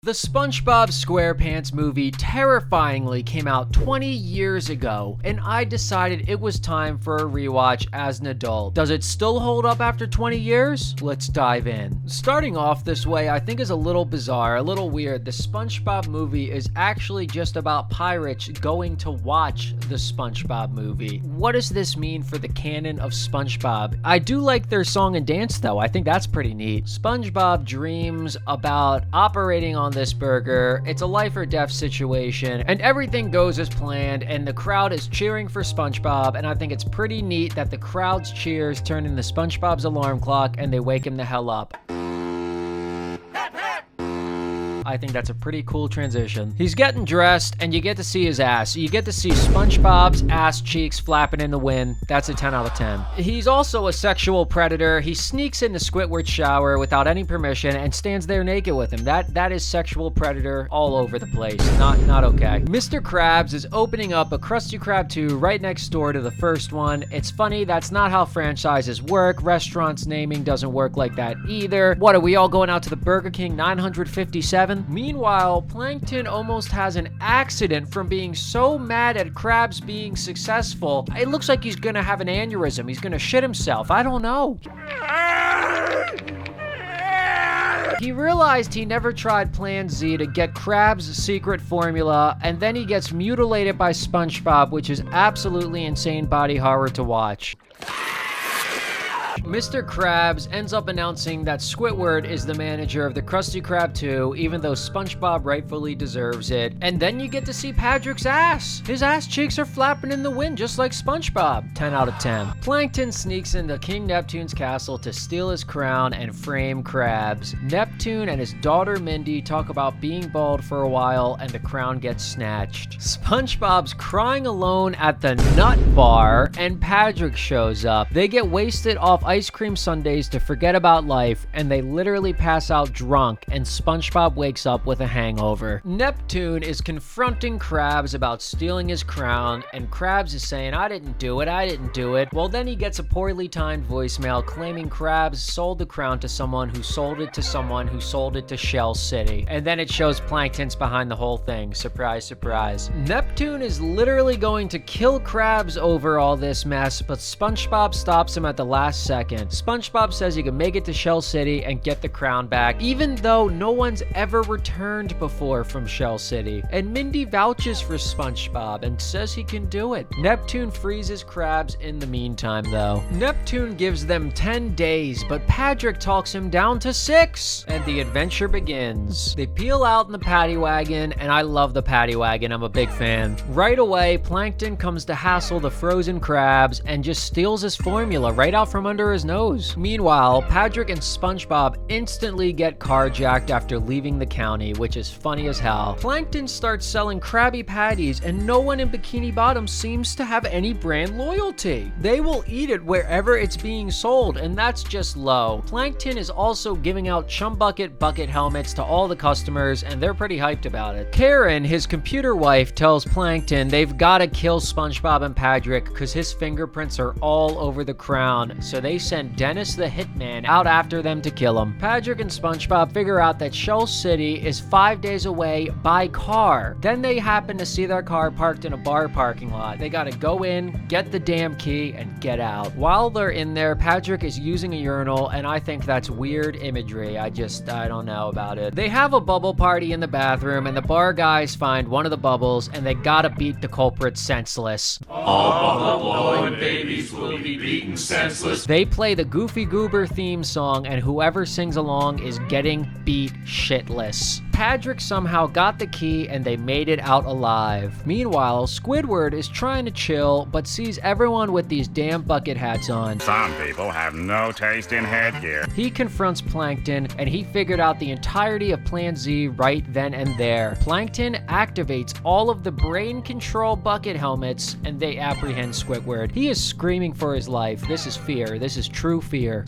The Spongebob Squarepants movie terrifyingly came out 20 years ago, and I decided it was time for a rewatch as an adult. Does it still hold up after 20 years? Let's dive in. Starting off this way I think is a little bizarre, a little weird. The Spongebob movie is actually just about pirates going to watch the Spongebob movie. What does this mean for the canon of Spongebob? I do like their song and dance though. I think that's pretty neat. Spongebob dreams about operating on this burger. It's a life or death situation, and everything goes as planned, and the crowd is cheering for SpongeBob, and I think it's pretty neat that the crowd's cheers turn into SpongeBob's alarm clock and they wake him the hell up. I think that's a pretty cool transition. He's getting dressed and you get to see his ass. You get to see SpongeBob's ass cheeks flapping in the wind. That's a 10 out of 10. He's also a sexual predator. He sneaks into Squidward's shower without any permission and stands there naked with him. That is sexual predator all over the place. Not okay. Mr. Krabs is opening up a Krusty Krab 2 right next door to the first one. It's funny, that's not how franchises work. Restaurants naming doesn't work like that either. What, are we all going out to the Burger King 957? Meanwhile, Plankton almost has an accident from being so mad at Krabs being successful. It looks like he's gonna have an aneurysm. He's gonna shit himself. I don't know. He realized he never tried Plan Z to get Krabs' secret formula, and then he gets mutilated by SpongeBob, which is absolutely insane body horror to watch. Mr. Krabs ends up announcing that Squidward is the manager of the Krusty Krab 2, even though SpongeBob rightfully deserves it. And then you get to see Patrick's ass. His ass cheeks are flapping in the wind just like SpongeBob. 10 out of 10. Plankton sneaks into King Neptune's castle to steal his crown and frame Krabs. Neptune and his daughter Mindy talk about being bald for a while, and the crown gets snatched. SpongeBob's crying alone at the nut bar, and Patrick shows up. They get wasted off ice cream sundaes to forget about life, and they literally pass out drunk, and SpongeBob wakes up with a hangover. Neptune is confronting Krabs about stealing his crown, and Krabs is saying, I didn't do it. Well, then he gets a poorly timed voicemail claiming Krabs sold the crown to someone who sold it to someone who sold it to Shell City. And then it shows Plankton's behind the whole thing. Surprise, surprise. Neptune is literally going to kill Krabs over all this mess, but SpongeBob stops him at the last second. SpongeBob says he can make it to Shell City and get the crown back, even though no one's ever returned before from Shell City. And Mindy vouches for SpongeBob and says he can do it. Neptune freezes Krabs in the meantime, though. Neptune gives them 10 days, but Patrick talks him down to 6, and the adventure begins. They peel out in the paddy wagon, and I love the paddy wagon. I'm a big fan. Right away, Plankton comes to hassle the frozen Krabs and just steals his formula right out from under his nose. Meanwhile, Patrick and SpongeBob instantly get carjacked after leaving the county, which is funny as hell. Plankton starts selling Krabby Patties, and no one in Bikini Bottom seems to have any brand loyalty. They will eat it wherever it's being sold, and that's just low. Plankton is also giving out Chum Bucket bucket helmets to all the customers, and they're pretty hyped about it. Karen, his computer wife, tells Plankton they've gotta kill SpongeBob and Patrick because his fingerprints are all over the crown, so they send Dennis the Hitman out after them to kill him. Patrick and SpongeBob figure out that Shell City is 5 days away by car. Then they happen to see their car parked in a bar parking lot. They gotta go in, get the damn key, and get out. While they're in there, Patrick is using a urinal, and I think that's weird imagery. I don't know about it. They have a bubble party in the bathroom, and the bar guys find one of the bubbles, and they gotta beat the culprit senseless. All bubble-blowing babies will be beaten senseless. They play the Goofy Goober theme song, and whoever sings along is getting beat shitless. Patrick somehow got the key, and they made it out alive. Meanwhile, Squidward is trying to chill, but sees everyone with these damn bucket hats on. Some people have no taste in headgear. He confronts Plankton, and he figured out the entirety of Plan Z right then and there. Plankton activates all of the brain control bucket helmets, and they apprehend Squidward. He is screaming for his life. This is fear. This is true fear.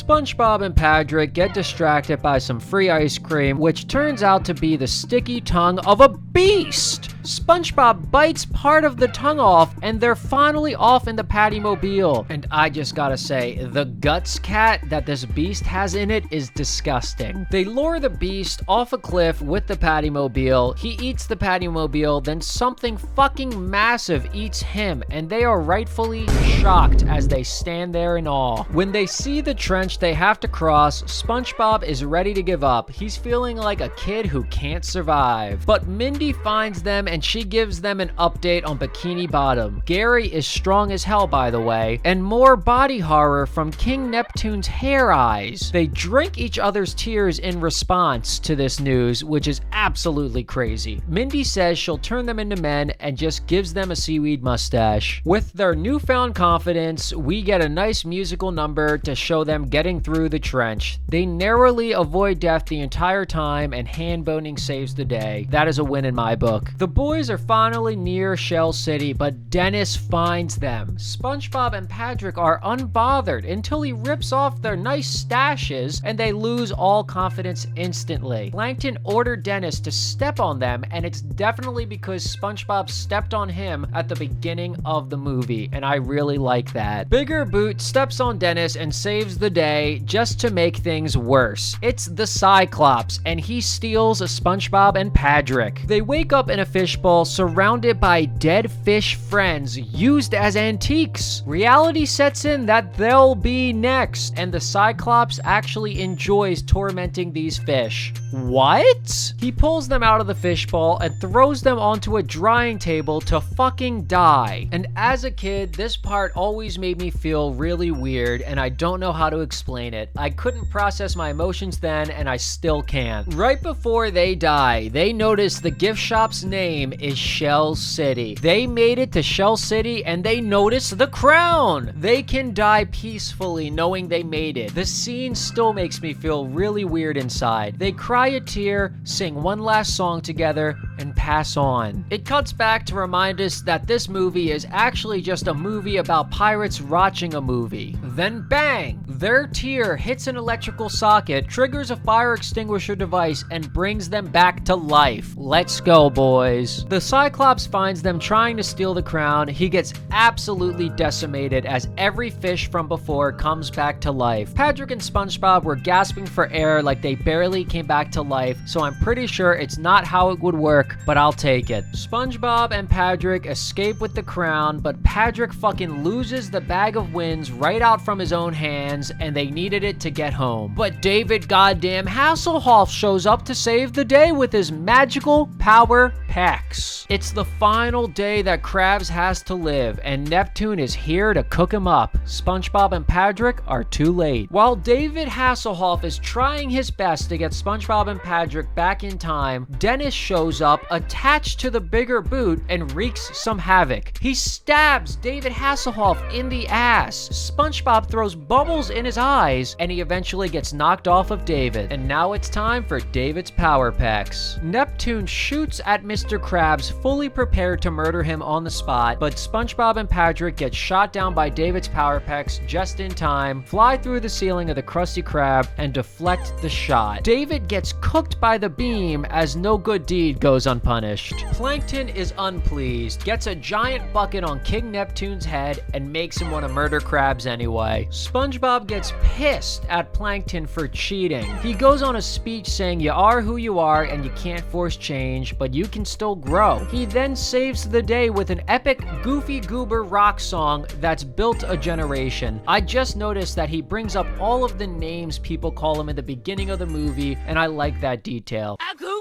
SpongeBob and Patrick get distracted by some free ice cream, which turns out to be the sticky tongue of a beast. SpongeBob bites part of the tongue off, and they're finally off in the Pattymobile. And I just gotta say, the guts cat that this beast has in it is disgusting. They lure the beast off a cliff with the Pattymobile. He eats the Pattymobile, then something fucking massive eats him, and they are rightfully shocked as they stand there in awe. When they see the trench they have to cross, SpongeBob is ready to give up. He's feeling like a kid who can't survive. But Mindy finds them and she gives them an update on Bikini Bottom. Gary is strong as hell, by the way, and more body horror from King Neptune's hair eyes. They drink each other's tears in response to this news, which is absolutely crazy. Mindy says she'll turn them into men and just gives them a seaweed mustache. With their newfound confidence, we get a nice musical number to show them getting through the trench. They narrowly avoid death the entire time, and hand boning saves the day. That is a win in my book. The boys are finally near Shell City, but Dennis finds them. SpongeBob and Patrick are unbothered until he rips off their nice stashes, and they lose all confidence instantly. Plankton ordered Dennis to step on them, and it's definitely because SpongeBob stepped on him at the beginning of the movie, and I really like that. Bigger Boot steps on Dennis and saves the day just to make things worse. It's the Cyclops, and he steals SpongeBob and Patrick. They wake up in a fishbowl surrounded by dead fish friends used as antiques. Reality sets in that they'll be next, and the Cyclops actually enjoys tormenting these fish. What? He pulls them out of the fishbowl and throws them onto a drying table to fucking die. And as a kid, this part always made me feel really weird, and I don't know how to explain it. I couldn't process my emotions then, and I still can't. Right before they die, they notice the gift shop's name is Shell City. They made it to Shell City, and they notice the crown. They can die peacefully knowing they made it. The scene still makes me feel really weird inside. They cry a tear, sing one last song together, and pass on. It cuts back to remind us that this movie is actually just a movie about pirates watching a movie. Then bang! Their tear hits an electrical socket, triggers a fire extinguisher device, and brings them back to life. Let's go, boys. The Cyclops finds them trying to steal the crown. He gets absolutely decimated as every fish from before comes back to life. Patrick and SpongeBob were gasping for air like they barely came back to life, so I'm pretty sure it's not how it would work, but I'll take it. SpongeBob and Patrick escape with the crown, but Patrick fucking loses the bag of winds right out from his own hands, and they needed it to get home. But David goddamn Hasselhoff shows up to save the day with his magical power pecs. It's the final day that Krabs has to live, and Neptune is here to cook him up. SpongeBob and Patrick are too late. While David Hasselhoff is trying his best to get SpongeBob and Patrick back in time, Dennis shows up attached to the Bigger Boot and wreaks some havoc. He stabs David Hasselhoff in the ass. SpongeBob throws bubbles in his eyes, and he eventually gets knocked off of David. And now it's time for David's power packs. Neptune shoots at Mr. Krabs, fully prepared to murder him on the spot, but SpongeBob and Patrick get shot down by David's power packs just in time, fly through the ceiling of the Krusty Krab, and deflect the shot. David gets cooked by the beam as no good deed goes unpunished. Plankton is unpleased, gets a giant bucket on King Neptune's head, and makes him want to murder Krabs anyway. SpongeBob gets pissed at Plankton for cheating. He goes on a speech saying you are who you are and you can't force change, but you can still grow. He then saves the day with an epic Goofy Goober rock song that's built a generation. I just noticed that he brings up all of the names people call him in the beginning of the movie, and I like that detail. A goofball!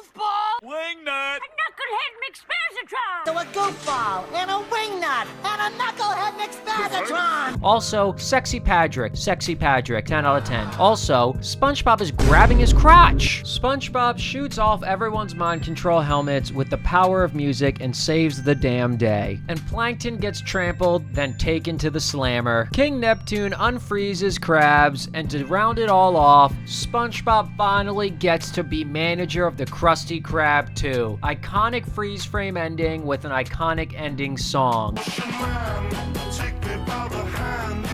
Wingnut! A knucklehead McSpazzatron! So a goofball, and a wingnut, and a knucklehead McSpazzatron! Also, Sexy Patrick, 10 out of 10. Also, SpongeBob is grabbing his crotch. SpongeBob shoots off everyone's mind control helmets with the power of music and saves the damn day. And Plankton gets trampled, then taken to the slammer. King Neptune unfreezes Krabs, and to round it all off, SpongeBob finally gets to be manager of the Krusty Krab 2. Iconic freeze frame ending with an iconic ending song.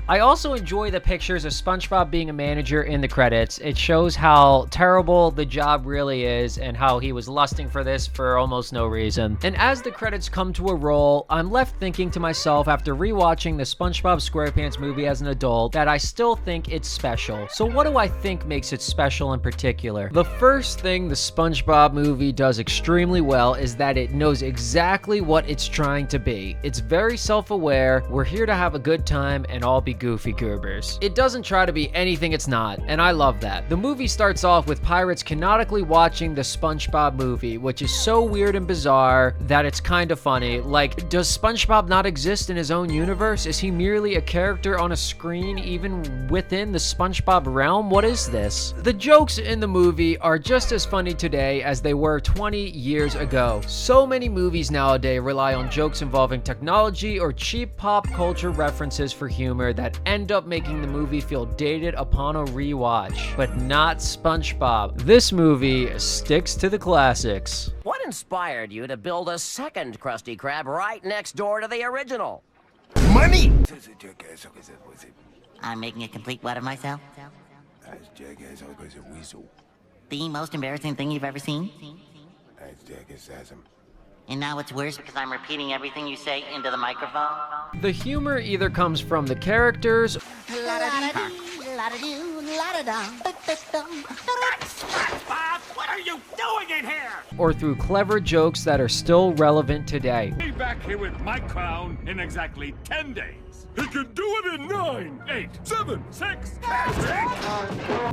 I also enjoy the pictures of SpongeBob being a manager in the credits. It shows how terrible the job really is and how he was lusting for this for almost no reason. And as the credits come to a roll, I'm left thinking to myself after rewatching the Spongebob Squarepants movie as an adult that I still think it's special. So what do I think makes it special in particular? The first thing the SpongeBob movie does extremely well is that it knows exactly what it's trying to be. It's very self-aware. We're here to have a good time and all be goofy goobers. It doesn't try to be anything it's not, and I love that. The movie starts off with pirates canonically watching the SpongeBob movie, which is so weird and bizarre that it's kind of funny. Like, does SpongeBob not exist in his own universe? Is he merely a character on a screen even within the SpongeBob realm? What is this? The jokes in the movie are just as funny today as they were 20 years ago. So many movies nowadays rely on jokes involving technology or cheap pop culture references for humor that end up making the movie feel dated upon a rewatch. But not SpongeBob. This movie sticks to the classics. What inspired you to build a second Krusty Krab right next door to the original? Money! I'm making a complete what of myself? The most embarrassing thing you've ever seen? And now it's worse because I'm repeating everything you say into the microphone? The humor either comes from the characters Bob, what are you doing in here? or through clever jokes that are still relevant today. Be back here with my crown in exactly 10 days. He can do it in 9, 8, 7, 6,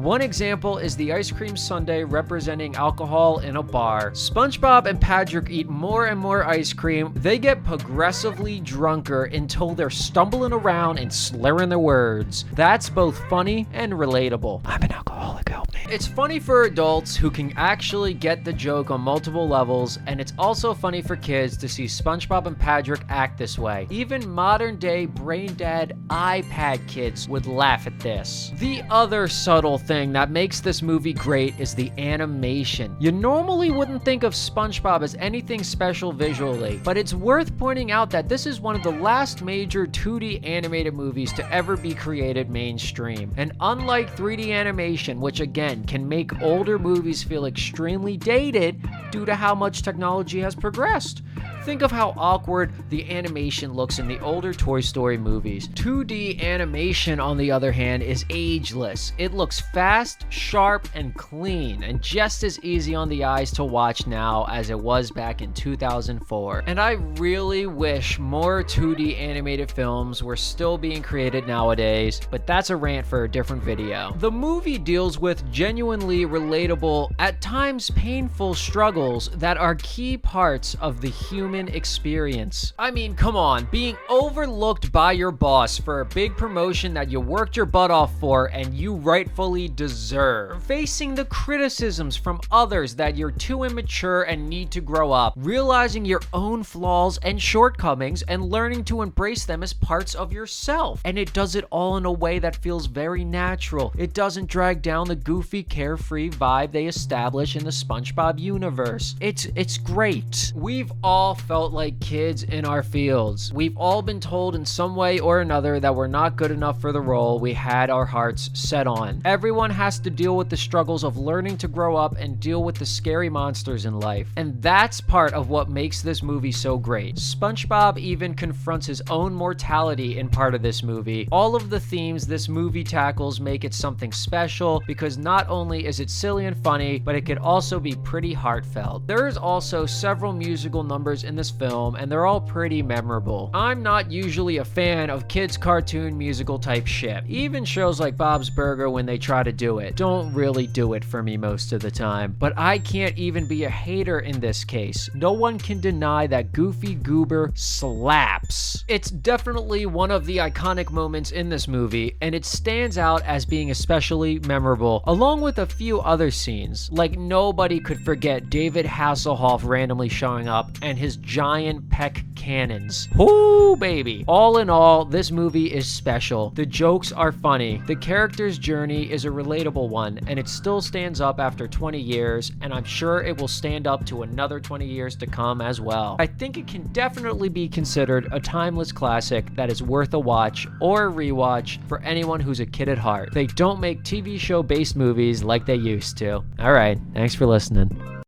One example is the ice cream sundae representing alcohol in a bar. SpongeBob and Patrick eat more and more ice cream. They get progressively drunker until they're stumbling around and slurring their words. That's both funny and relatable. I'm an alcoholic, help me. It's funny for adults who can actually get the joke on multiple levels, and it's also funny for kids to see SpongeBob and Patrick act this way. Even modern day brain-dead iPad kids would laugh at this. The other subtle thing that makes this movie great is the animation. You normally wouldn't think of SpongeBob as anything special visually, but it's worth pointing out that this is one of the last major 2D animated movies to ever be created mainstream. And unlike 3D animation, which again can make older movies feel extremely dated due to how much technology has progressed. Think of how awkward the animation looks in the older Toy Story movies. 2D animation, on the other hand, is ageless. It looks fast, sharp, and clean, and just as easy on the eyes to watch now as it was back in 2004. And I really wish more 2D animated films were still being created nowadays, but that's a rant for a different video. The movie deals with genuinely relatable, at times painful struggles that are key parts of the human experience. I mean, come on, being overlooked by your boss for a big promotion that you worked your butt off for and you rightfully deserve. Facing the criticisms from others that you're too immature and need to grow up. Realizing your own flaws and shortcomings and learning to embrace them as parts of yourself. And it does it all in a way that feels very natural. It doesn't drag down the goofy, carefree vibe they establish in the SpongeBob universe. It's great. We've all felt like kids in our fields. We've all been told in some way or another that we're not good enough for the role we had our hearts set on. Everyone has to deal with the struggles of learning to grow up and deal with the scary monsters in life. And that's part of what makes this movie so great. SpongeBob even confronts his own mortality in part of this movie. All of the themes this movie tackles make it something special because not only is it silly and funny, but it could also be pretty heartfelt. There's also several musical numbers in this film, and they're all pretty memorable. I'm not usually a fan of kids cartoon musical type shit. Even shows like Bob's Burger, when they try to do it, don't really do it for me most of the time. But I can't even be a hater in this case. No one can deny that Goofy Goober slaps. It's definitely one of the iconic moments in this movie, and it stands out as being especially memorable, along with a few other scenes. Like, nobody could forget David Hasselhoff randomly showing up and his giant peck cannons. Whoo, baby. All in all, this movie is special. The jokes are funny. The character's journey is a relatable one, and it still stands up after 20 years, and I'm sure it will stand up to another 20 years to come as well. I think it can definitely be considered a timeless classic that is worth a watch or a rewatch for anyone who's a kid at heart. They don't make TV show based movies like they used to. All right, thanks for listening.